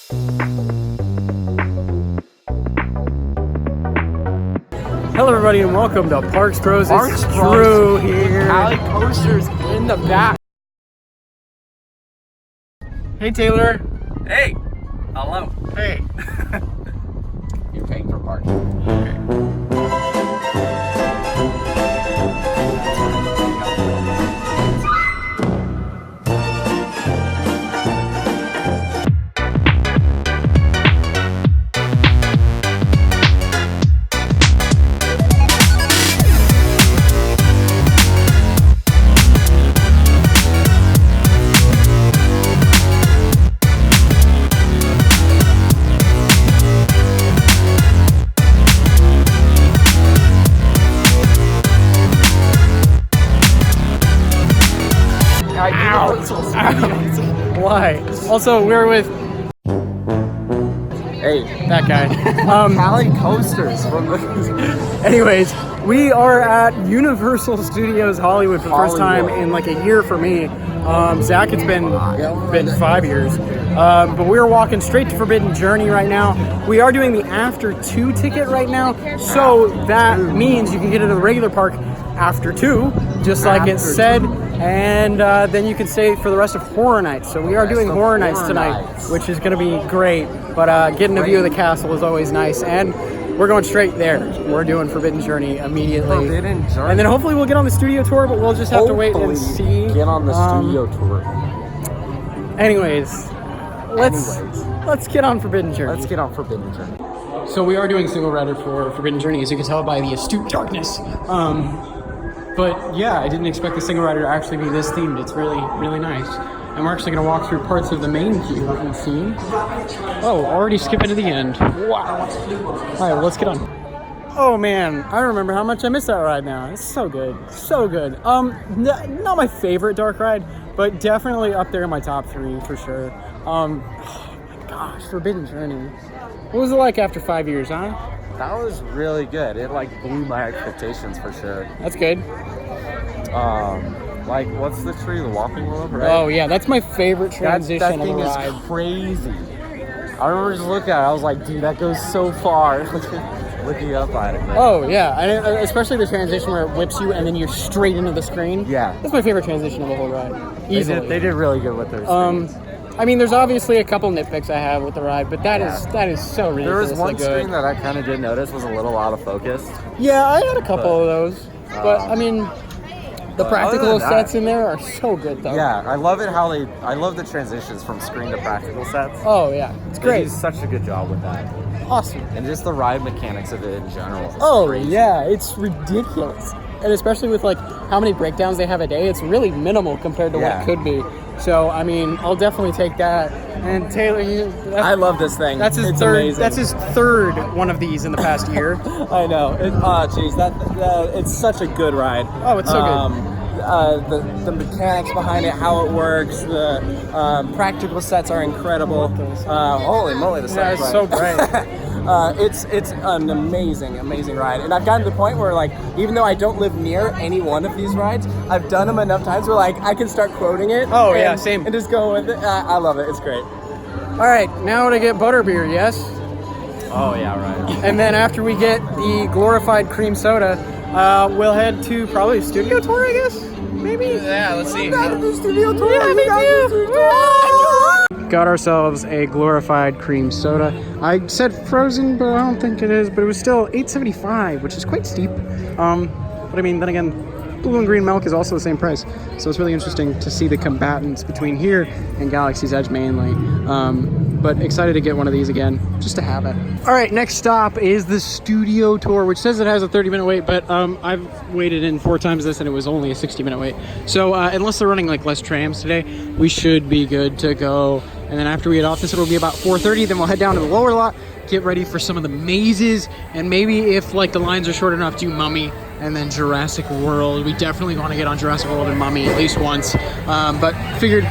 Hello everybody and welcome to Parks Bros. It's Drew here. Alley Coasters in the back. Hey Taylor. Hey. Hello. Hey. You're paying for parking. Why? Also, we're with that guy. Alley Coasters from the. Anyways, we are at Universal Studios Hollywood for the first time in like a year for me. Zach, it's been 5 years. But we're walking straight to Forbidden Journey right now. We are doing the After 2 ticket right now, so that means you can get into the regular park after 2, just like it said, and then you can stay for the rest of Horror Nights. So we are doing Horror Nights tonight, which is going to be great, but getting a view of the castle is always nice, and we're going straight there. We're doing Forbidden Journey immediately. Forbidden Journey. And then hopefully we'll get on the studio tour, but we'll just have to wait and see. Get on the studio tour. Anyways, let's get on Forbidden Journey. Let's get on Forbidden Journey. So we are doing single rider for Forbidden Journey, as you can tell by the astute darkness. But yeah, I didn't expect the single rider to actually be this themed. It's really, really nice. And we're actually going to walk through parts of the main queue you haven't seen. Oh, already skipping to the end. Wow. All right, well, let's get on. Oh man, I remember how much I missed that ride now. It's so good, so good. Not my favorite dark ride, but definitely up there in my top 3 for sure. Oh my gosh, Forbidden Journey. What was it like after 5 years, huh? That was really good. It like blew my expectations for sure. That's good. Like what's the tree? The Whopping World, right? Oh yeah, that's my favorite transition that of the thing ride. is crazy. I remember just looking at it. I was like, dude, that goes so far. Looking up at it. Oh yeah, and especially the transition where it whips you and then you're straight into the screen. Yeah, that's my favorite transition of the whole ride. Easily. They did really good with their screens. I mean, there's obviously a couple nitpicks I have with the ride, but that is so ridiculously good. There was one screen that I kind of did notice was a little out of focus. Yeah, I had a couple of those, but I mean, the practical sets in there are so good though. Yeah, I love it how I love the transitions from screen to practical sets. Oh yeah, it's great. They do such a good job with that. Awesome. And just the ride mechanics of it in general. Oh yeah, it's ridiculous. And especially with like how many breakdowns they have a day, it's really minimal compared to what it could be. So I mean, I'll definitely take that. And Taylor, I love this thing. That's his third. Amazing. That's his third one of these in the past year. I know. It's such a good ride. Oh, it's so good. The mechanics behind it, how it works, the practical sets are incredible. Holy moly, the sets! Yeah, it's so bright. It's an amazing ride, and I've gotten to the point where like even though I don't live near any one of these rides, I've done them enough times where like I can start quoting it. Oh yeah, same. And just go with it. I love it. It's great. All right, now to get butterbeer, yes. Oh yeah, right. And then after we get the glorified cream soda, we'll head to probably a studio tour, I guess. Maybe. Yeah, let's see. Studio tour. Got ourselves a glorified cream soda. I said frozen, but I don't think it is. But it was still $8.75, which is quite steep. But I mean, then again, blue and green milk is also the same price. So it's really interesting to see the combatants between here and Galaxy's Edge mainly. But excited to get one of these again, just to have it. All right, next stop is the studio tour, which says it has a 30-minute wait, but I've waited in 4 times this and it was only a 60-minute wait. So unless they're running like less trams today, we should be good to go. And then after we get off this, it'll be about 4:30. Then we'll head down to the lower lot, get ready for some of the mazes, and maybe if like the lines are short enough, do Mummy and then Jurassic World. We definitely want to get on Jurassic World and Mummy at least once, but figured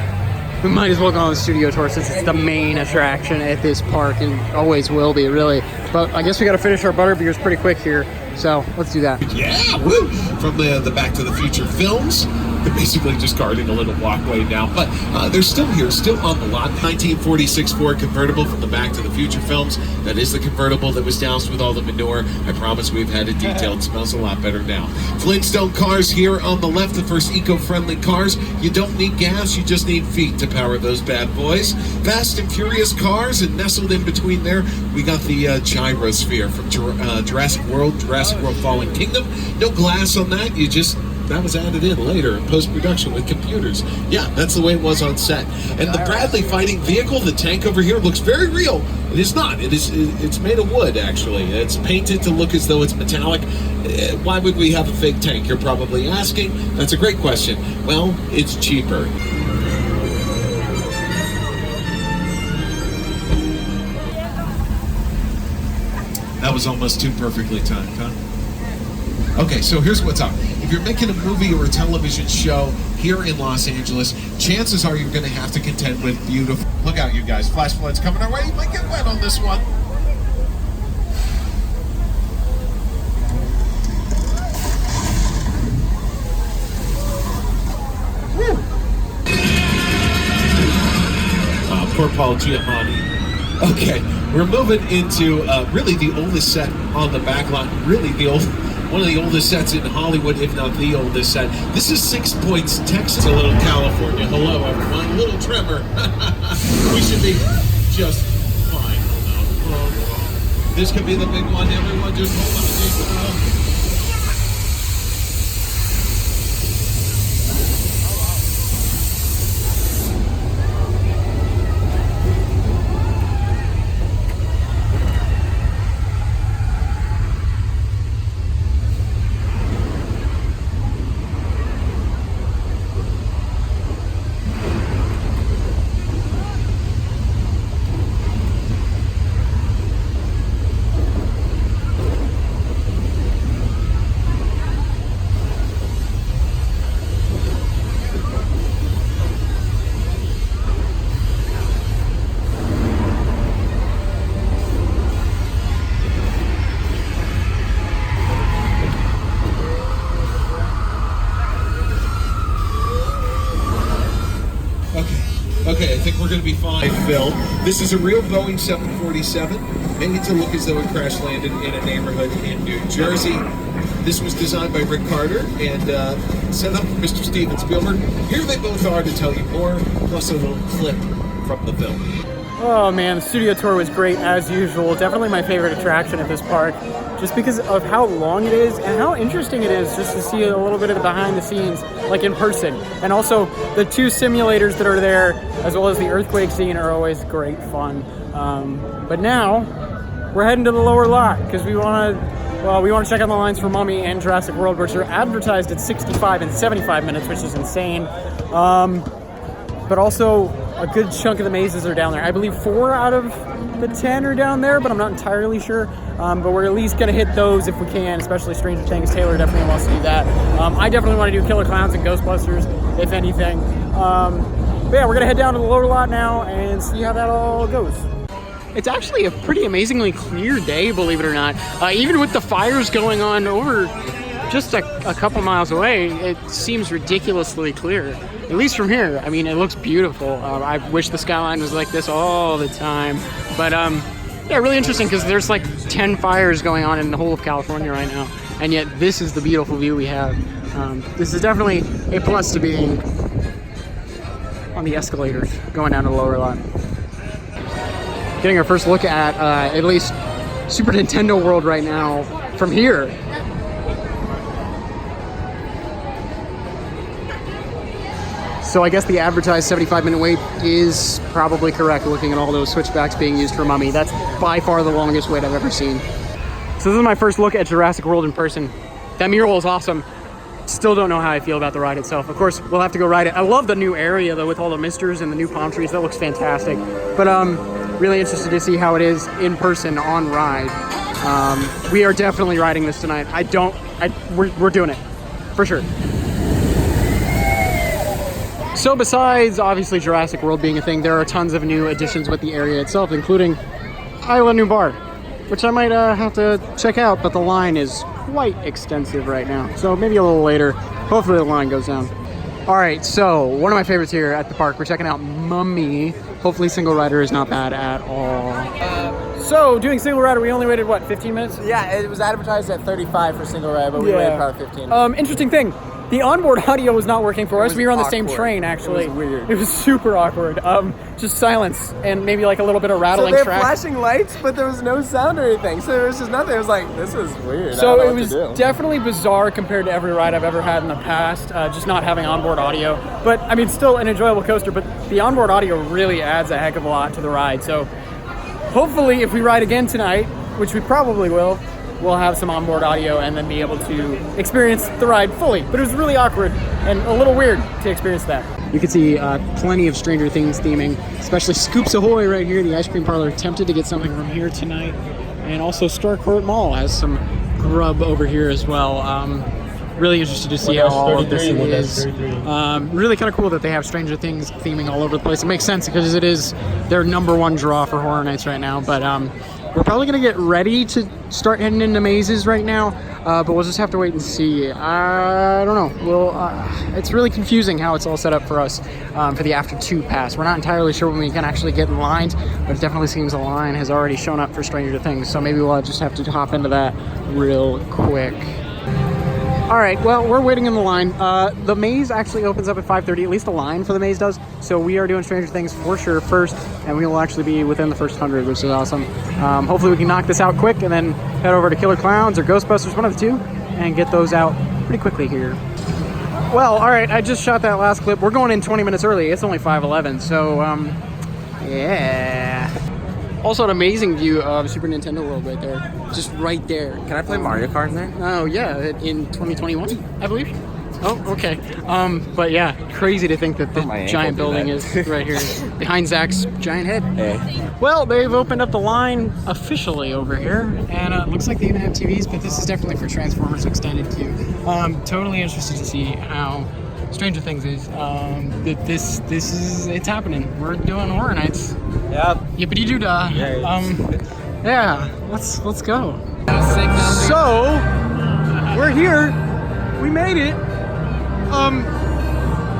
we might as well go on the studio tour since it's the main attraction at this park and always will be, really. But I guess we got to finish our butterbeers pretty quick here, so let's do that. Yeah, woo! From the Back to the Future films. They're basically just guarding a little walkway now, but they're still here, still on the lot. 1946 Ford convertible from the Back to the Future films. That is the convertible that was doused with all the manure. I promise we've had it detailed. It smells a lot better now. Flintstone cars here on the left, the first eco-friendly cars. You don't need gas, you just need feet to power those bad boys. Fast and Furious cars, and nestled in between there, we got the gyrosphere from Jurassic World Fallen Kingdom. No glass on that, that was added in later in post-production with computers. Yeah, that's the way it was on set. And the Bradley fighting vehicle, the tank over here, looks very real. It is not. It's made of wood, actually. It's painted to look as though it's metallic. Why would we have a fake tank, you're probably asking? That's a great question. Well, it's cheaper. That was almost too perfectly timed, huh? Okay, so here's what's up. If you're making a movie or a television show here in Los Angeles, chances are you're going to have to contend with beautiful... Look out, you guys. Flash floods coming our way. You might get wet on this one. Woo. Poor Paul Giamatti. Okay, we're moving into really the oldest set on the back lot. Really one of the oldest sets in Hollywood, if not the oldest set. This is 6 Points, Texas, a little California. Hello, everyone. A little tremor. We should be just fine. Oh, no. This could be the big one. Everyone just hold on. Okay, I think we're going to be fine, Phil. This is a real Boeing 747, made to look as though it crash landed in a neighborhood in New Jersey. This was designed by Rick Carter and set up for Mr. Steven Spielberg. Here they both are to tell you more, plus a little clip from the film. Oh man, the studio tour was great as usual. Definitely my favorite attraction at this park, just because of how long it is and how interesting it is just to see a little bit of the behind the scenes, like in person. And also the two simulators that are there, as well as the earthquake scene, are always great fun. But now we're heading to the lower lot because we want to check out the lines for Mummy and Jurassic World, which are advertised at 65 and 75 minutes, which is insane. But also a good chunk of the mazes are down there. I believe 4 out of the 10 are down there, but I'm not entirely sure. But we're at least going to hit those if we can, especially Stranger Things. Taylor definitely wants to do that. I definitely want to do Killer Klowns and Ghostbusters, if anything. But yeah, we're going to head down to the lower lot now and see how that all goes. It's actually a pretty amazingly clear day, believe it or not. Even with the fires going on over just a couple miles away, it seems ridiculously clear. At least from here. I mean, it looks beautiful. I wish the skyline was like this all the time. But yeah, really interesting because there's like 10 fires going on in the whole of California right now. And yet this is the beautiful view we have. This is definitely a plus to being on the escalators going down to the lower lot. Getting our first look at least Super Nintendo World right now from here. So I guess the advertised 75-minute wait is probably correct, looking at all those switchbacks being used for Mummy. That's by far the longest wait I've ever seen. So this is my first look at Jurassic World in person. That mural is awesome. Still don't know how I feel about the ride itself. Of course, we'll have to go ride it. I love the new area, though, with all the misters and the new palm trees. That looks fantastic. But really interested to see how it is in person on ride. We are definitely riding this tonight. We're doing it, for sure. So besides, obviously, Jurassic World being a thing, there are tons of new additions with the area itself, including Isla Nublar, which I might have to check out, but the line is quite extensive right now. So maybe a little later. Hopefully the line goes down. All right, so one of my favorites here at the park. We're checking out Mummy. Hopefully single rider is not bad at all. So doing single rider, we only waited, what, 15 minutes? Yeah, it was advertised at 35 for single ride, but we waited probably 15. Interesting thing. The onboard audio was not working for us. We were on the same train, actually. It was weird. It was super awkward. Just silence and maybe like a little bit of rattling so they're track. flashing lights, but there was no sound or anything. So there was just nothing. It was like, this is weird. So it was definitely bizarre compared to every ride I've ever had in the past, just not having onboard audio. But I mean, still an enjoyable coaster, but the onboard audio really adds a heck of a lot to the ride. So hopefully if we ride again tonight, which we probably will, we'll have some onboard audio and then be able to experience the ride fully. But it was really awkward and a little weird to experience that. You can see plenty of Stranger Things theming, especially Scoops Ahoy right here. The ice cream parlor attempted to get something from here tonight. And also Starcourt Mall has some grub over here as well. Really interested to see how all of this is. Really kind of cool that they have Stranger Things theming all over the place. It makes sense because it is their #1 draw for Horror Nights right now. But we're probably going to get ready to start heading into mazes right now, but we'll just have to wait and see. I don't know. It's really confusing how it's all set up for us for the After 2 pass. We're not entirely sure when we can actually get in lines, but it definitely seems a line has already shown up for Stranger Things, so maybe we'll just have to hop into that real quick. All right, well, we're waiting in the line. The maze actually opens up at 5:30, at least the line for the maze does. So we are doing Stranger Things for sure first, and we will actually be within the first 100, which is awesome. Hopefully we can knock this out quick and then head over to Killer Klowns or Ghostbusters, one of the two, and get those out pretty quickly here. Well, all right, I just shot that last clip. We're going in 20 minutes early. It's only 5:11, so yeah. Also an amazing view of Super Nintendo World right there. Just right there. Can I play Mario Kart in there? Oh yeah, in 2021, I believe. Oh, okay. But yeah, crazy to think that the giant building is right here behind Zach's giant head. Hey. Well, they've opened up the line officially over here, and it looks like they even have TVs, but this is definitely for Transformers Extended too. Totally interested to see how Stranger Things is. This is, it's happening. We're doing Horror Nights. Yep. Yippity doo dah. Yeah, let's go. So we're here. We made it.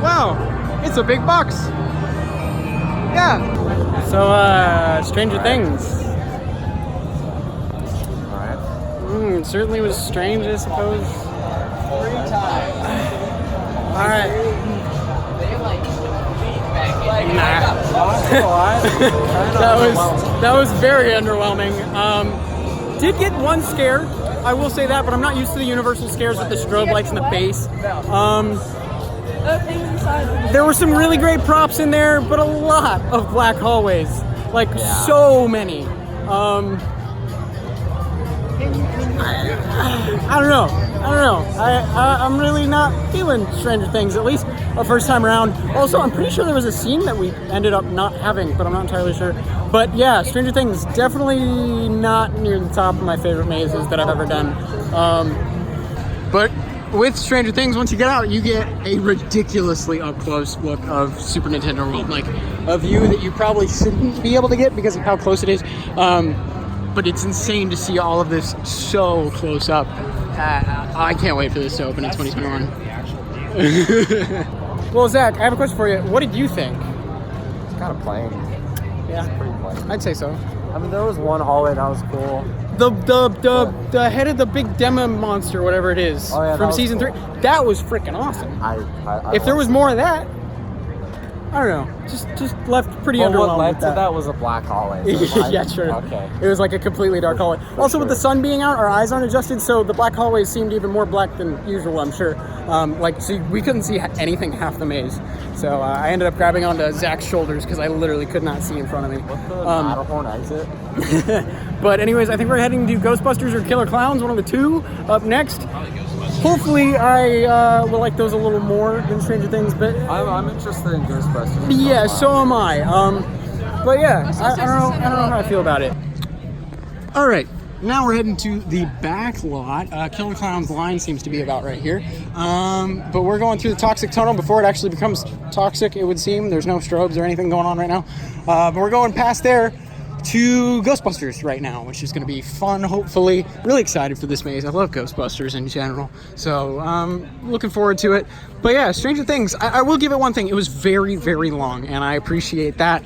Wow, it's a big box. Yeah. So Stranger Things. Alright. It certainly was strange, I suppose. Alright. That was very underwhelming. Did get one scare, I will say that, but I'm not used to the Universal scares with the strobe lights in the base. There were some really great props in there, but a lot of black hallways, like so many. I don't know. I'm really not feeling Stranger Things, at least a first time around. Also, I'm pretty sure there was a scene that we ended up not having, but I'm not entirely sure. But yeah, Stranger Things, definitely not near the top of my favorite mazes that I've ever done. But with Stranger Things, once you get out, you get a ridiculously up-close look of Super Nintendo World. Like, a view that you probably shouldn't be able to get because of how close it is. But it's insane to see all of this so close up. I can't wait for this to open in 2021. Well, Zach, I have a question for you. What did you think? It's kind of plain. Yeah, It's pretty plain. I'd say so. I mean, there was one hallway that was cool. The head of the big demo monster, whatever it is, from season 3, that was freaking awesome. If there was more of that, I don't know, just left pretty underwhelmed. What led with to that was a black hallway. So yeah, sure. Okay. It was like a completely dark hallway. Also, with the sun being out, our eyes aren't adjusted, so the black hallways seemed even more black than usual, I'm sure. So we couldn't see anything half the maze. So I ended up grabbing onto Zach's shoulders because I literally could not see in front of me. What's the Matterhorn exit? But anyways, I think we're heading to Ghostbusters or Killer Klowns, one of the two, up next. Hopefully I will like those a little more than Stranger Things, but I'm interested in Ghostbusters. Yeah, so am I. But yeah, I don't know how I feel about it. All right, now we're heading to the back lot. Killer Klowns line seems to be about right here. But we're going through the toxic tunnel before it actually becomes toxic, it would seem. There's no strobes or anything going on right now. But we're going past there to Ghostbusters right now, which is going to be fun, hopefully. Really excited for this maze. I love Ghostbusters in general, so looking forward to it. But yeah, Stranger Things, I will give it one thing. It was very, very long, and I appreciate that.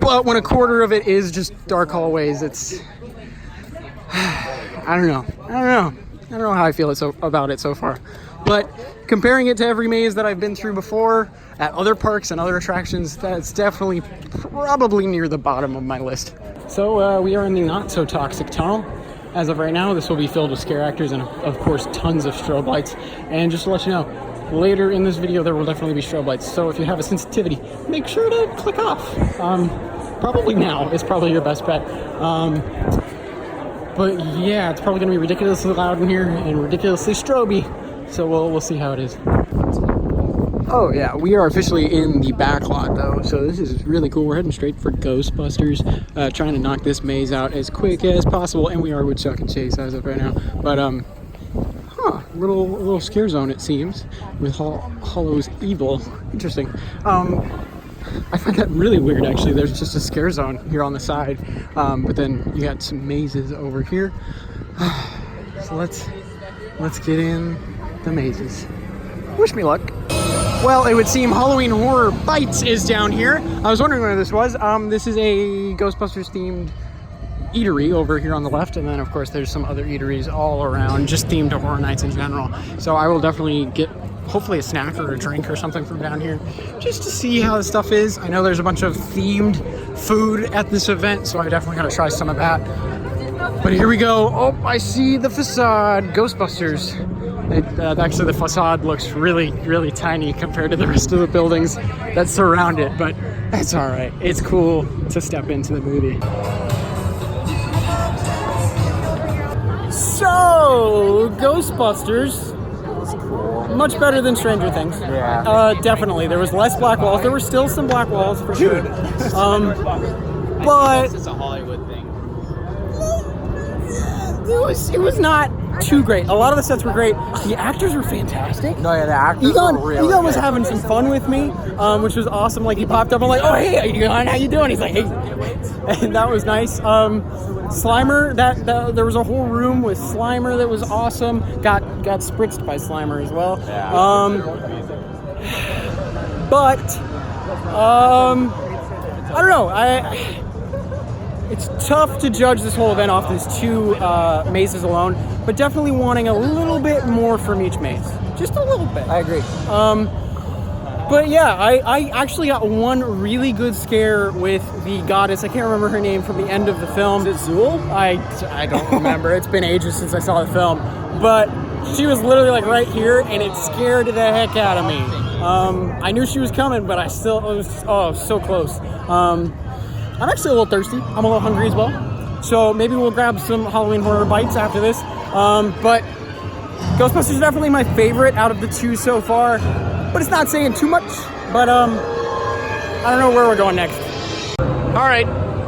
But when a quarter of it is just dark hallways, it's... I don't know how I feel about it so far. But comparing it to every maze that I've been through before at other parks and other attractions, that's definitely probably near the bottom of my list. So we are in the not so toxic tunnel. As of right now, this will be filled with scare actors and of course tons of strobe lights. And just to let you know, later in this video there will definitely be strobe lights. So if you have a sensitivity, make sure to click off. Probably now is probably your best bet. But yeah, it's probably going to be ridiculously loud in here and ridiculously stroby. So we'll see how it is. Oh yeah, we are officially in the back lot though. So this is really cool. We're heading straight for Ghostbusters, trying to knock this maze out as quick as possible. And we are with Chuck and Chase as of right now. But little scare zone it seems with Hollow's Evil. Interesting. I find that really weird actually. There's just a scare zone here on the side, but then you got some mazes over here. So let's get in the mazes. Wish me luck. Well, it would seem Halloween Horror Bites is down here. I was wondering where this was. This is a Ghostbusters themed eatery over here on the left, and then of course there's some other eateries all around just themed to horror nights in general. So I will definitely get hopefully a snack or a drink or something from down here just to see how the stuff is. I know there's a bunch of themed food at this event, so I definitely gotta try some of that. But here we go. Oh, I see the facade. Ghostbusters. Actually, the facade looks really, really tiny compared to the rest of the buildings that surround it, but that's all right. It's cool to step into the movie. So, Ghostbusters. Much better than Stranger Things. Yeah. Definitely. There was less black walls. There were still some black walls for sure. But It's a Hollywood thing. it was not too great. A lot of the sets were great. The actors were fantastic. No, yeah, the actors were really Egon was good. having some fun with me, which was awesome. Like he popped up, I'm like, oh hey, how you doing? He's like, hey, and that was nice. Slimer, there was a whole room with Slimer that was awesome. Got spritzed by Slimer as well. Yeah. But I don't know. It's tough to judge this whole event off these two mazes alone, but definitely wanting a little bit more from each maze. Just a little bit. I agree. But yeah, I actually got one really good scare with the goddess. I can't remember her name from the end of the film. Is it Zool? I don't remember. It's been ages since I saw the film. But she was literally like right here, and it scared the heck out of me. I knew she was coming, but it was so close. I'm actually a little thirsty. I'm a little hungry as well. So maybe we'll grab some Halloween Horror Bites after this. But Ghostbusters is definitely my favorite out of the two so far. But it's not saying too much. But I don't know where we're going next. All right,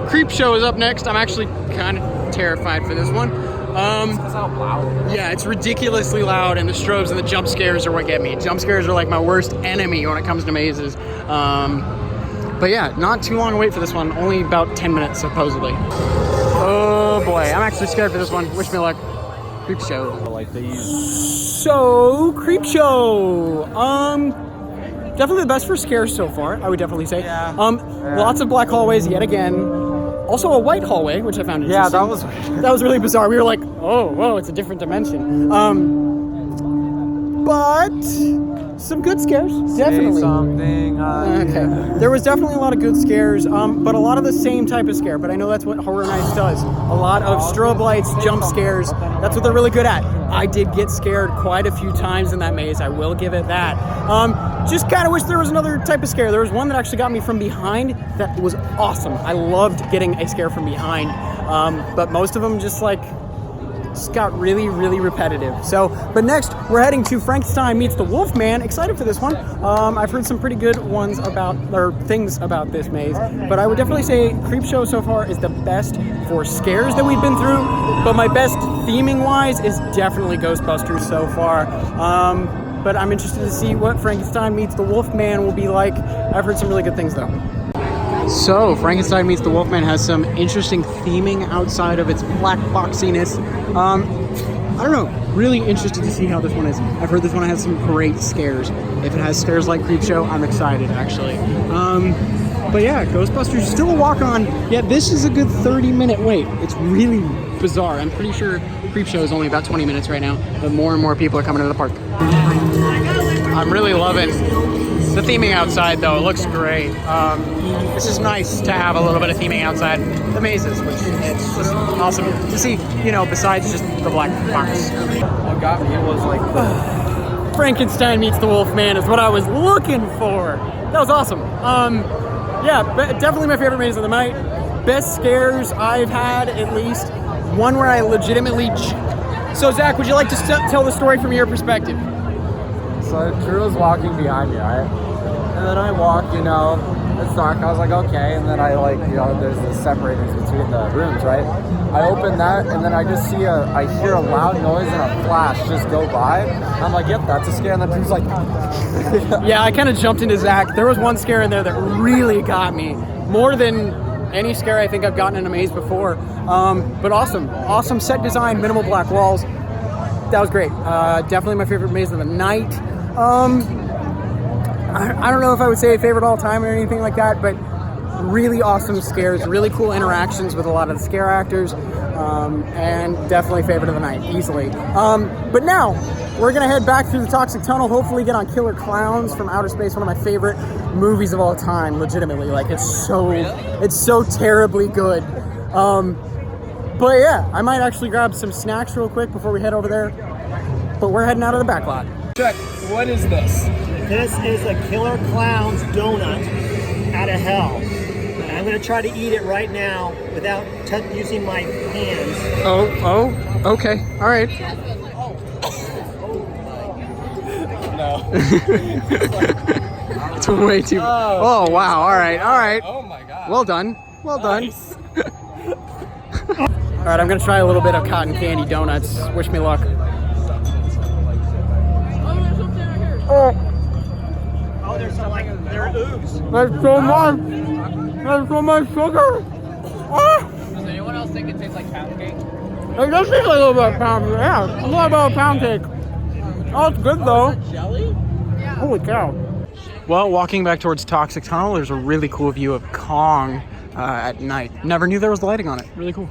Creepshow is up next. I'm actually kind of terrified for this one. That's how loud. Yeah, it's ridiculously loud, and the strobes and the jump scares are what get me. Jump scares are like my worst enemy when it comes to mazes. But yeah, not too long to wait for this one. Only about 10 minutes, supposedly. Oh boy, I'm actually scared for this one. Wish me luck. Creepshow. Like these. So, Creepshow. Definitely the best for scares so far, I would definitely say. Yeah. Lots of black hallways yet again. Also a white hallway, which I found interesting. Yeah, that was really bizarre. We were like, oh, whoa, it's a different dimension. But some good scares, definitely. Say something. Okay. There was definitely a lot of good scares, but a lot of the same type of scare. But I know that's what Horror Nights does. A lot of strobe lights, jump scares. That's what they're really good at. I did get scared quite a few times in that maze. I will give it that. Just kind of wish there was another type of scare. There was one that actually got me from behind that was awesome. I loved getting a scare from behind. But most of them just got really, really repetitive. So, but next we're heading to Frankenstein Meets the Wolfman. Excited for this one. I've heard some pretty good things about this maze, but I would definitely say Creepshow so far is the best for scares that we've been through, but my best theming wise is definitely Ghostbusters so far. But I'm interested to see what Frankenstein Meets the Wolfman will be like. I've heard some really good things though. So, Frankenstein Meets the Wolfman has some interesting theming outside of its black boxiness. I don't know, really interested to see how this one is. I've heard this one has some great scares. If it has scares like Creepshow, I'm excited, actually. But yeah, Ghostbusters is still a walk-on. Yeah, this is a good 30-minute wait. It's really bizarre. I'm pretty sure Creepshow is only about 20 minutes right now, but more and more people are coming to the park. I'm really loving the theming outside, though. It looks great. It's just nice to have a little bit of theming outside the mazes, which it's just awesome to see, you know, besides just the black box. What got me was like Frankenstein Meets the Wolfman is what I was looking for. That was awesome. Yeah, definitely my favorite maze of the night. Best scares I've had, at least. One where I legitimately... So, Zach, would you like to tell the story from your perspective? So Drew was walking behind me, right? And then I walk, you know, it's dark. I was like, okay. And then I like, you know, there's the separators between the rooms, right? I open that, and then I just see I hear a loud noise and a flash just go by. I'm like, yep, that's a scare. And then Drew's like... Yeah, I kind of jumped into Zach. There was one scare in there that really got me. More than any scare I think I've gotten in a maze before. But awesome. Awesome set design, minimal black walls. That was great. Definitely my favorite maze of the night. I don't know if I would say a favorite all time or anything like that, but really awesome scares, really cool interactions with a lot of the scare actors, and definitely favorite of the night, easily. But now, we're gonna head back through the Toxic Tunnel, hopefully get on Killer Klowns from Outer Space, one of my favorite movies of all time, legitimately. Like, it's so terribly good. But yeah, I might actually grab some snacks real quick before we head over there, but we're heading out of the back lot. Check, what is this? This is a Killer Klowns donut out of hell. And I'm going to try to eat it right now without using my hands. Oh, okay, all right. No. It's way too... Oh, wow, all right. Oh my god. Well done. Nice. All right, I'm gonna try a little bit of cotton candy donuts. Wish me luck. Oh, there's some they're ooze. There's so much. There's so much sugar. Does anyone else think it tastes like pound cake? It does taste like a little bit of pound cake. Yeah, a little bit of pound cake. Oh, it's good though. Jelly? Holy cow. Well, walking back towards Toxic Tunnel, there's a really cool view of Kong at night. Never knew there was lighting on it. Really cool.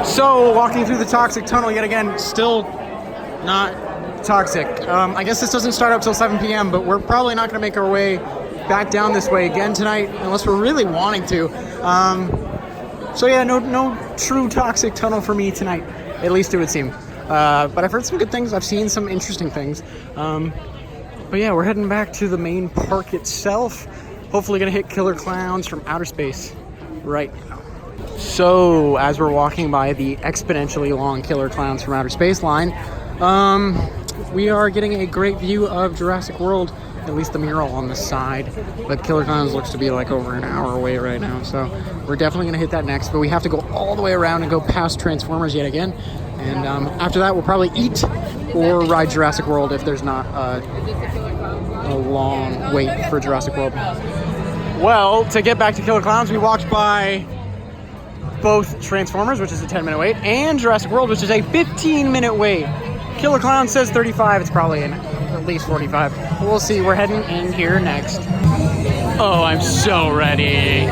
So, walking through the Toxic Tunnel yet again, still not toxic. I guess this doesn't start up till 7 p.m., but we're probably not going to make our way back down this way again tonight, unless we're really wanting to. So yeah, no true Toxic Tunnel for me tonight, at least it would seem. But I've heard some good things. I've seen some interesting things. But yeah, we're heading back to the main park itself. Hopefully gonna hit Killer Klowns from Outer Space right now. So, as we're walking by the exponentially long Killer Klowns from Outer Space line, we are getting a great view of Jurassic World, at least the mural on the side. But Killer Klowns looks to be like over an hour away right now, so we're definitely gonna hit that next, but we have to go all the way around and go past Transformers yet again. And after that, we'll probably eat or ride Jurassic World if there's not a long wait for Jurassic World. Well, to get back to Killer Klowns, we walked by both Transformers, which is a 10-minute wait, and Jurassic World, which is a 15-minute wait. Killer Klowns says 35. It's probably at least 45. We'll see. We're heading in here next. Oh, I'm so ready.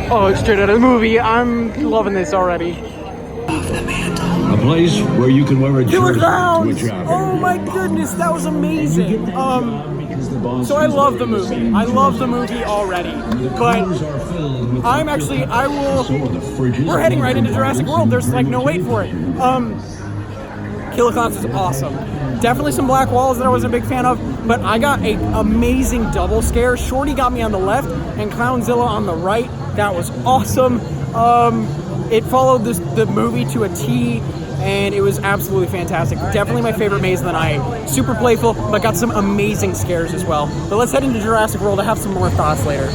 Oh, it's straight out of the movie. I'm loving this already. A place where you can wear a Killer jersey to a Klowns! job. Oh my goodness, that was amazing. So I love the movie. I love the movie already. But we're heading right into Jurassic World. There's like no wait for it. Killer Klowns is awesome. Definitely some black walls that I wasn't a big fan of, but I got an amazing double scare. Shorty got me on the left and Clownzilla on the right. That was awesome. It followed the movie to a T, and it was absolutely fantastic. Definitely my favorite maze of the night. Super playful, but got some amazing scares as well. But let's head into Jurassic World. I have some more thoughts later.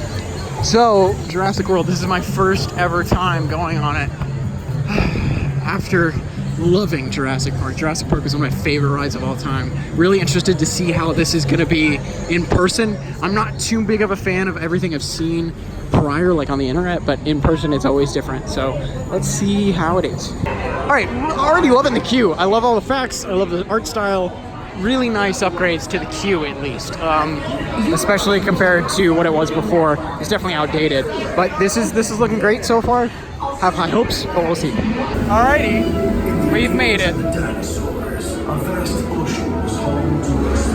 So, Jurassic World, this is my first ever time going on it. After loving Jurassic Park. Jurassic Park is one of my favorite rides of all time. Really interested to see how this is gonna be in person. I'm not too big of a fan of everything I've seen prior, like on the internet, but in person it's always different. So let's see how it is. All right, already loving the queue. I love all the facts. I love the art style. Really nice upgrades to the queue, at least, especially compared to what it was before. It's definitely outdated, but this is looking great so far. Have high hopes, but we'll see. Alrighty, we've made it. The dinosaurs, a vast ocean was home to us.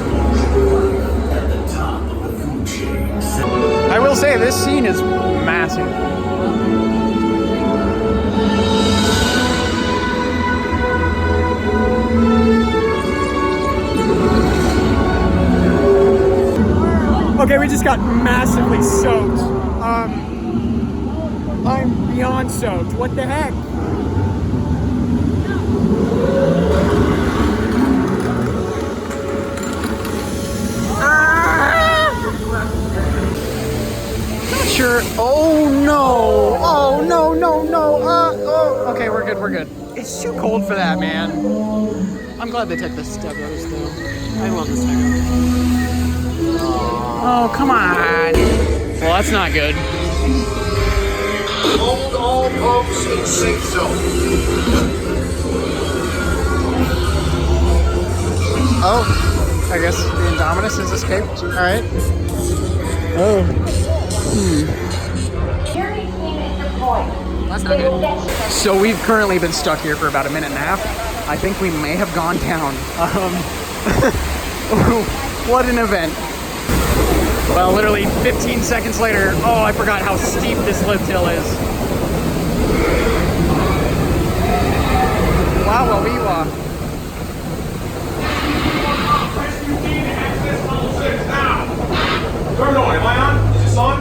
At the top of the food chain. I will say this scene is massive. Okay, we just got massively soaked. I'm beyond soaked. What the heck? Not sure. Oh no! Oh no! No! No! Oh. Okay, we're good. We're good. It's too cold for that, man. I'm glad they took the Stegos though. I love the Stegos. Oh, come on. Well, that's not good. Hold all pumps in safe zone. Oh, I guess the Indominus has escaped. All right. Oh. That's not good. So we've currently been stuck here for about a minute and a half. I think we may have gone down. What an event. Well, literally 15 seconds later, oh, I forgot how steep this lift hill is. Wow, well, we Where going? Am I on? Is this on?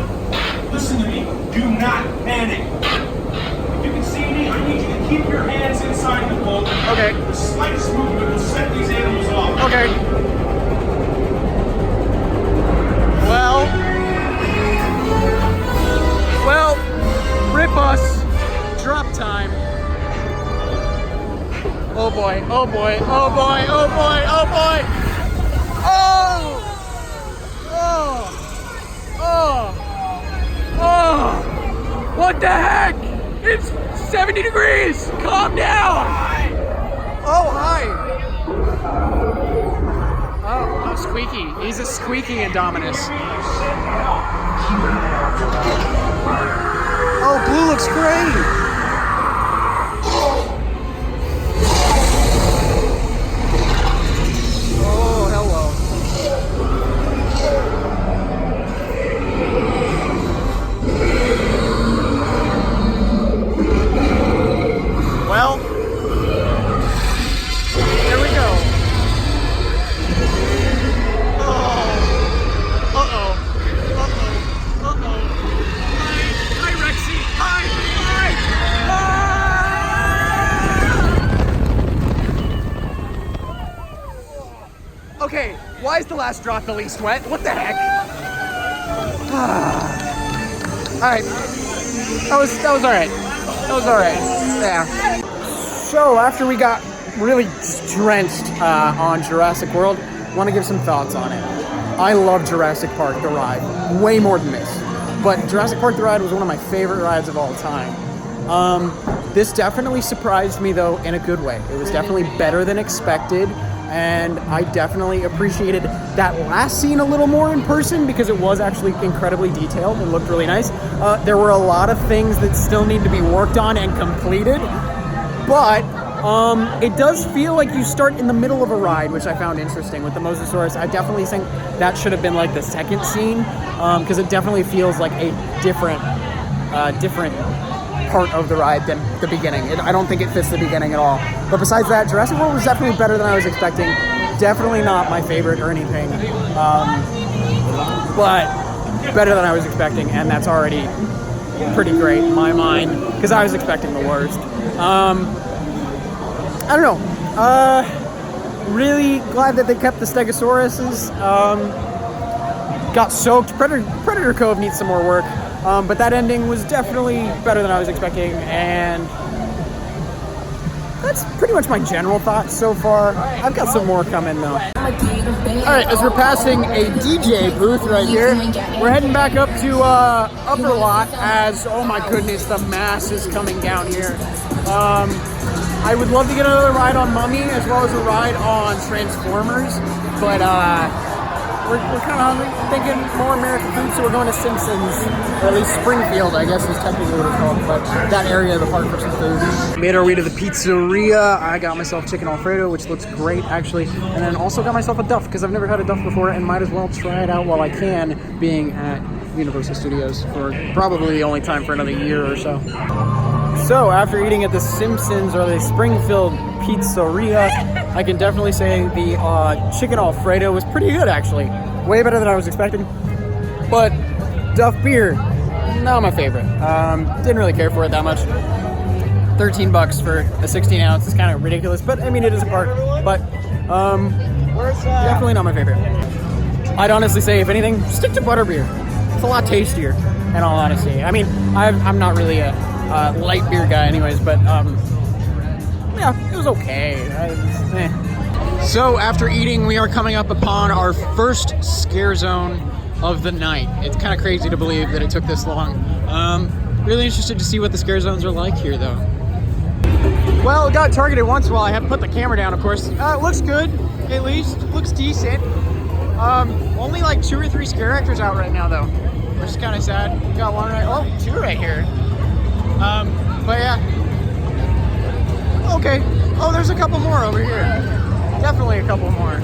Listen to me. Do not panic. If you can see me, I need you to keep your hands inside the boat. Okay. The slightest movement will set these animals off. Okay. Well, rip us. Drop time. Oh boy, oh boy, oh boy, oh boy, oh boy. Oh! Oh! Oh! Oh! What the heck? It's 70 degrees! Calm down! Oh, hi! Oh, how squeaky. He's a squeaky Indominus. Oh, blue looks great! Oh, hello. Well, there we go. Hi, Rexy. Hi. Okay, why is the last drop the least wet? What the heck? Alright. That was alright. That was alright. Yeah. So after we got really just drenched on Jurassic World, I want to give some thoughts on it. I love Jurassic Park, the ride, way more than this. But Jurassic Park, the ride was one of my favorite rides of all time. This definitely surprised me, though, in a good way. It was definitely better than expected, and I definitely appreciated that last scene a little more in person because it was actually incredibly detailed and looked really nice. There were a lot of things that still need to be worked on and completed, but it does feel like you start in the middle of a ride, which I found interesting with the Mosasaurus. I definitely think that should have been like the second scene, because it definitely feels like a different part of the ride than the beginning. I don't think it fits the beginning at all. But besides that, Jurassic World was definitely better than I was expecting. Definitely not my favorite or anything, but better than I was expecting, and that's already pretty great in my mind, because I was expecting the worst. I don't know. Really glad that they kept the Stegosauruses. Got soaked. Predator Cove needs some more work. But that ending was definitely better than I was expecting, and that's pretty much my general thoughts so far. I've got some more coming though. Alright, as we're passing a DJ booth right here, we're heading back up to upper lot as, oh my goodness, the mass is coming down here. I would love to get another ride on Mummy as well as a ride on Transformers, but we're kind of hungry, thinking more American food, so we're going to Simpsons, or at least Springfield, I guess is technically what it's called, but that area of the park for some food. Made our way to the pizzeria. I got myself chicken Alfredo, which looks great actually, and then also got myself a Duff, because I've never had a Duff before and might as well try it out while I can, being at Universal Studios for probably the only time for another year or so. So after eating at the Simpsons or the Springfield Pizzeria, I can definitely say the chicken Alfredo was pretty good actually. Way better than I was expecting. But Duff beer, not my favorite. Didn't really care for it that much. $13 for a 16 ounce is kind of ridiculous, but I mean it is a park. But definitely not my favorite. I'd honestly say if anything, stick to butterbeer. It's a lot tastier, in all honesty. I mean, I'm not really a light beer guy anyways, but yeah, it was okay. So after eating, we are coming up upon our first scare zone of the night. It's kind of crazy to believe that it took this long. Really interested to see what the scare zones are like here though. Well, it got targeted once while I haven't put the camera down, of course. It looks good, at least. Looks decent. Only like 2 or 3 scare actors out right now though, which is kind of sad. Got one right, oh, 2 right here. But yeah. Okay. Oh, there's a couple more over here. Definitely a couple more.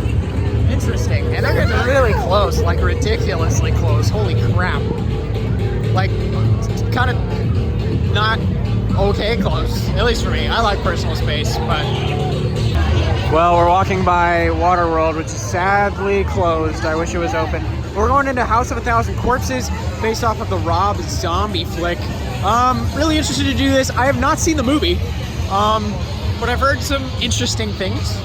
Interesting. And they're getting really close, like ridiculously close. Holy crap. Like, kind of not okay close. At least for me. I like personal space, but... Well, we're walking by Waterworld, which is sadly closed. I wish it was open. We're going into House of a Thousand Corpses, based off of the Rob Zombie flick. Really interested to do this. I have not seen the movie, but I've heard some interesting things.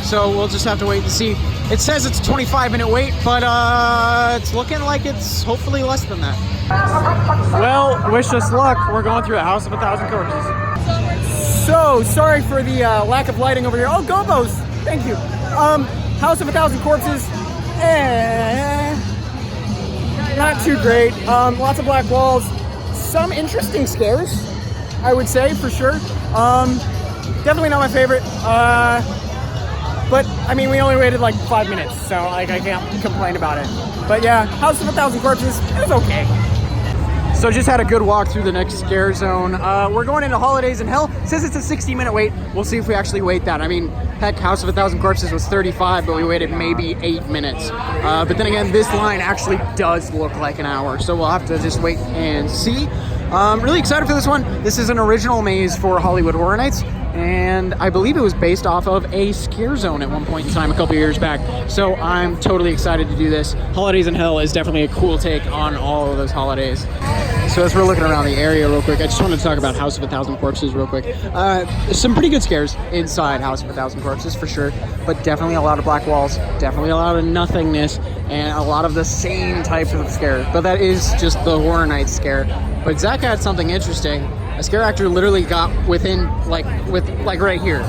So we'll just have to wait and see. It says it's a 25-minute wait, but it's looking like it's hopefully less than that. Well, wish us luck. We're going through a House of a Thousand Corpses. So, sorry for the lack of lighting over here. Oh, Gobos! Thank you. House of a Thousand Corpses. Not too great. Lots of black walls. Some interesting scares, I would say, for sure. Definitely not my favorite. But, I mean, we only waited like 5 minutes, so like I can't complain about it. But yeah, House of a Thousand Corpses, it was okay. So just had a good walk through the next scare zone. We're going into Holidays in Hell. It says it's a 60-minute wait. We'll see if we actually wait that. I mean, heck, House of a Thousand Corpses was 35, but we waited maybe 8 minutes. But then again, this line actually does look like an hour, so we'll have to just wait and see. Really excited for this one. This is an original maze for Hollywood Horror Nights, and I believe it was based off of a scare zone at one point in time a couple years back. So I'm totally excited to do this. Holidays in Hell is definitely a cool take on all of those holidays. So as we're looking around the area real quick, I just wanted to talk about House of a Thousand Corpses real quick. There's some pretty good scares inside House of a Thousand Corpses for sure, but definitely a lot of black walls, definitely a lot of nothingness, and a lot of the same types of scare. But that is just the Horror Nights scare. But Zach had something interesting. A scare actor literally got within, like right here,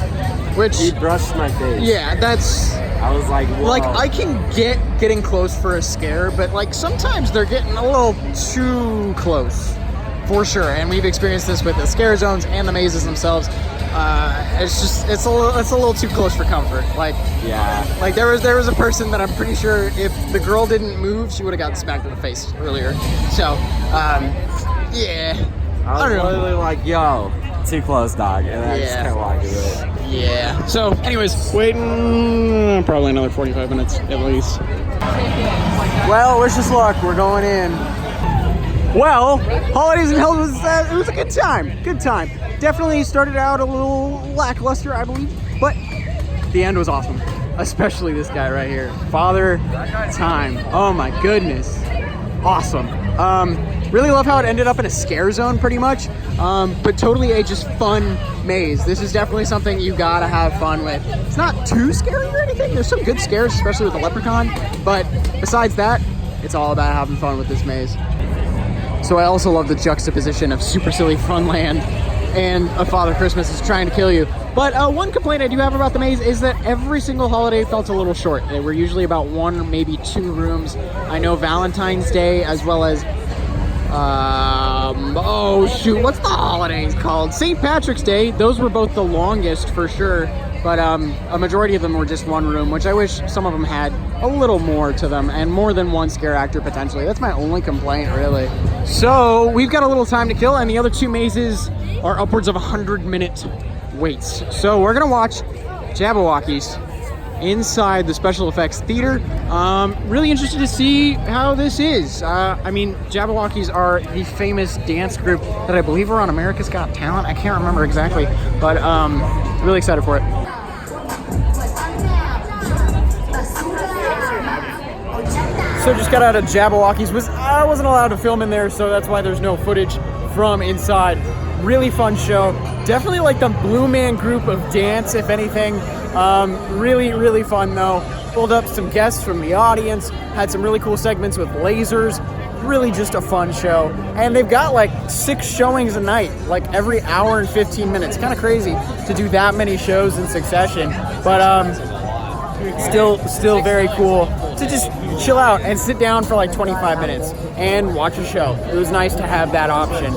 which... He brushed my face. Yeah, that's... I was like, whoa. Like, I can get getting close for a scare, but like sometimes they're getting a little too close, for sure. And we've experienced this with the scare zones and the mazes themselves. It's a little too close for comfort. Like, yeah. Like there was a person that I'm pretty sure if the girl didn't move, she would have gotten smacked in the face earlier. So, yeah. I was literally like, yo, too close, dog. And I just kept walking with it. Yeah. So, anyways, waiting probably another 45 minutes at least. Well, wish us luck. We're going in. Well, Holidays in Hell was a good time. Good time. Definitely started out a little lackluster, I believe, but the end was awesome. Especially this guy right here, Father Time. Oh my goodness, awesome. Really love how it ended up in a scare zone pretty much, but totally a just fun maze. This is definitely something you gotta have fun with. It's not too scary or anything. There's some good scares, especially with the leprechaun, but besides that, it's all about having fun with this maze. So I also love the juxtaposition of Super Silly Funland and a Father Christmas is trying to kill you. But one complaint I do have about the maze is that every single holiday felt a little short. They were usually about 1 or maybe 2 rooms. I know Valentine's Day as well as oh shoot, what's the holidays called? St. Patrick's Day. Those were both the longest for sure, but a majority of them were just 1 room, which I wish some of them had a little more to them and more than 1 scare actor potentially. That's my only complaint, really. So we've got a little time to kill, and the other 2 mazes are upwards of 100-minute waits. So we're gonna watch Jabberwockies inside the special effects theater. Really interested to see how this is. I mean, Jabberwockies are the famous dance group that I believe are on America's Got Talent. I can't remember exactly, but really excited for it. So just got out of Jabberwockies. I wasn't allowed to film in there, so that's why there's no footage from inside. Really fun show. Definitely like the Blue Man Group of dance, if anything. Really fun though. Pulled up some guests from the audience, had some really cool segments with lasers. Really just a fun show. And they've got like 6 showings a night, like every hour and 15 minutes. Kind of crazy to do that many shows in succession, but still very cool to just chill out and sit down for like 25 minutes and watch a show. It was nice to have that option.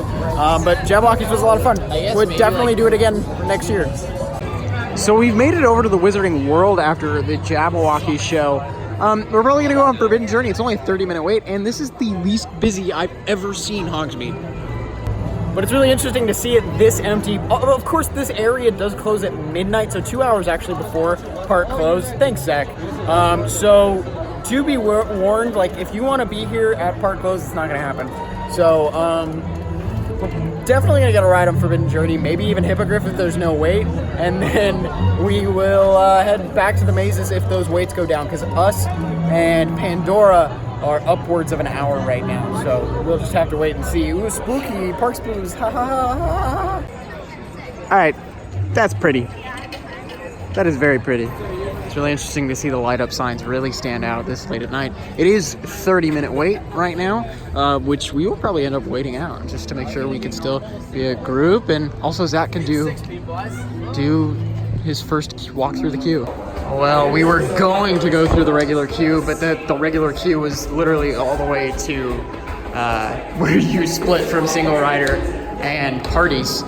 But Jabberwockies was a lot of fun. Would definitely do it again next year. So we've made it over to the Wizarding World after the Jabberwockies show. We're probably gonna go on Forbidden Journey. It's only a 30-minute wait, and this is the least busy I've ever seen Hogsmeade. But it's really interesting to see it this empty. Of course, this area does close at midnight, so 2 hours actually before park close. Thanks, Zach. So to be warned, like if you want to be here at park close, it's not gonna happen. So we're definitely gonna get a ride on Forbidden Journey, maybe even Hippogriff if there's no wait, and then we will head back to the mazes if those waits go down, because us and Pandora are upwards of an hour right now, so we'll just have to wait and see. Ooh, spooky, park spoos, ha ha ha ha. Alright, that's pretty. That is very pretty. It's really interesting to see the light up signs really stand out this late at night. It is 30-minute wait right now, which we will probably end up waiting out just to make sure we can still be a group, and also Zach can do his first walk through the queue. Well, we were going to go through the regular queue, but the regular queue was literally all the way to where you split from single rider and parties.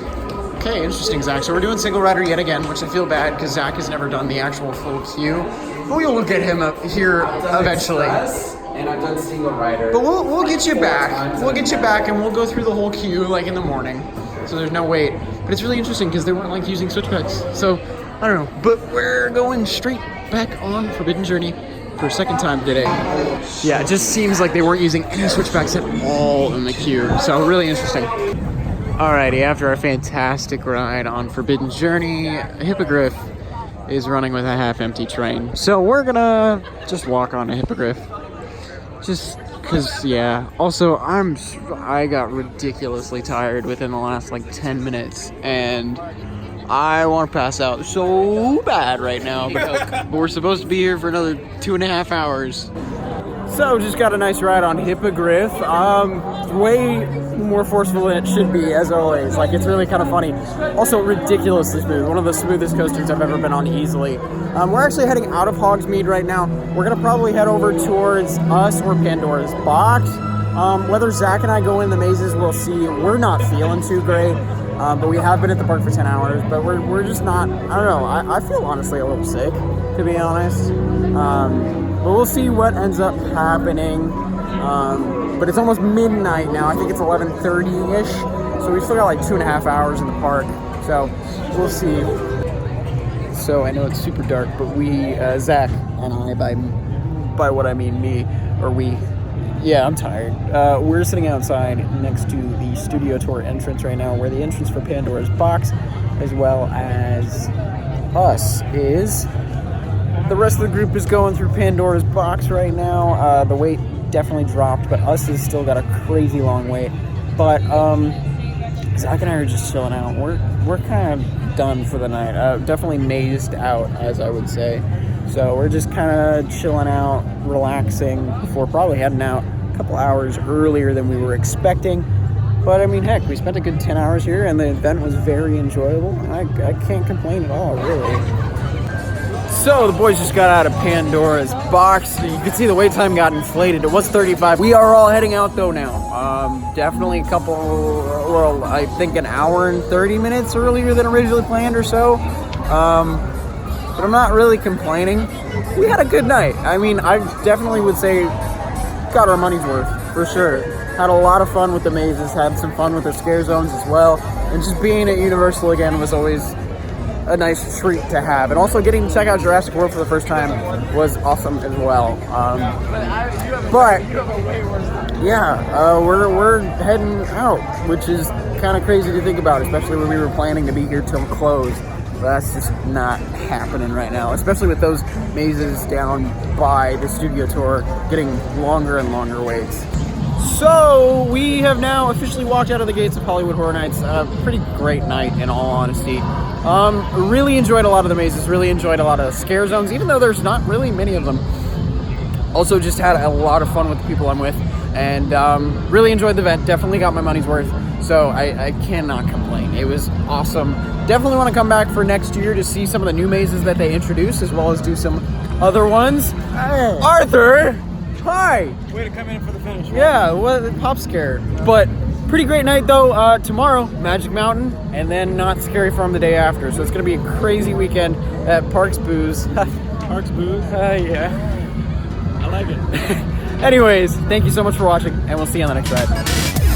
Okay, interesting, Zach. So we're doing single rider yet again, which I feel bad because Zach has never done the actual full queue. But we will get him up here eventually. And I've done single rider. But we'll get you back. We'll get you back, and we'll go through the whole queue like in the morning. So there's no wait. But it's really interesting because they weren't like using switchbacks. So I don't know. But we're going straight back on Forbidden Journey for a second time today. Yeah, it just seems like they weren't using any switchbacks at all in the queue. So really interesting. Alrighty, after our fantastic ride on Forbidden Journey, Hippogriff is running with a half-empty train. So we're gonna just walk on a Hippogriff. Just because, yeah. Also, I got ridiculously tired within the last like 10 minutes, and I want to pass out so bad right now, but we're supposed to be here for another 2.5 hours. So just got a nice ride on Hippogriff. Way more forceful than it should be, as always. Like, it's really kind of funny. Also ridiculously smooth. One of the smoothest coasters I've ever been on easily. We're actually heading out of Hogsmeade right now. We're gonna probably head over towards us or Pandora's Box. Whether Zach and I go in the mazes, we'll see. We're not feeling too great. But we have been at the park for 10 hours, but we're just not, I don't know, I feel honestly a little sick, to be honest. But we'll see what ends up happening. But it's almost midnight now. I think it's 11:30-ish. So we still got like 2.5 hours in the park. So we'll see. So I know it's super dark, but we, Zach and I, by what I mean me, or we, yeah, I'm tired. We're sitting outside next to the studio tour entrance right now, where the entrance for Pandora's Box, as well as us, is. The rest of the group is going through Pandora's Box right now. The wait definitely dropped, but us has still got a crazy long wait. But Zach and I are just chilling out. We're kind of done for the night. Definitely mazed out, as I would say. So we're just kind of chilling out, relaxing before probably heading out a couple hours earlier than we were expecting. But I mean, heck, we spent a good 10 hours here, and the event was very enjoyable. I can't complain at all, really. So the boys just got out of Pandora's box. You can see the wait time got inflated. It was 35. We are all heading out though now. Definitely a couple, well, I think an hour and 30 minutes earlier than originally planned or so. But I'm not really complaining. We had a good night. I mean, I definitely would say got our money's worth, for sure. Had a lot of fun with the mazes, had some fun with the scare zones as well. And just being at Universal again was always a nice treat to have. And also getting to check out Jurassic World for the first time was awesome as well. But yeah, we're heading out, which is kind of crazy to think about, especially when we were planning to be here till close. But that's just not happening right now, especially with those mazes down by the studio tour getting longer and longer waits. So we have now officially walked out of the gates of Hollywood Horror Nights. A pretty great night, in all honesty. Really enjoyed a lot of the mazes, really enjoyed a lot of scare zones, even though there's not really many of them. Also just had a lot of fun with the people I'm with, and really enjoyed the event. Definitely got my money's worth, so I cannot complain. It was awesome. Definitely want to come back for next year to see some of the new mazes that they introduced, as well as do some other ones. Hey. Arthur! Hi! Way to come in for the finish. Right? Yeah, what pop scare. But pretty great night though. Tomorrow, Magic Mountain, and then Not Scary Farm the day after. So it's gonna be a crazy weekend at Parks Booze. Parks Booze? Yeah. I like it. Anyways, thank you so much for watching, and we'll see you on the next ride.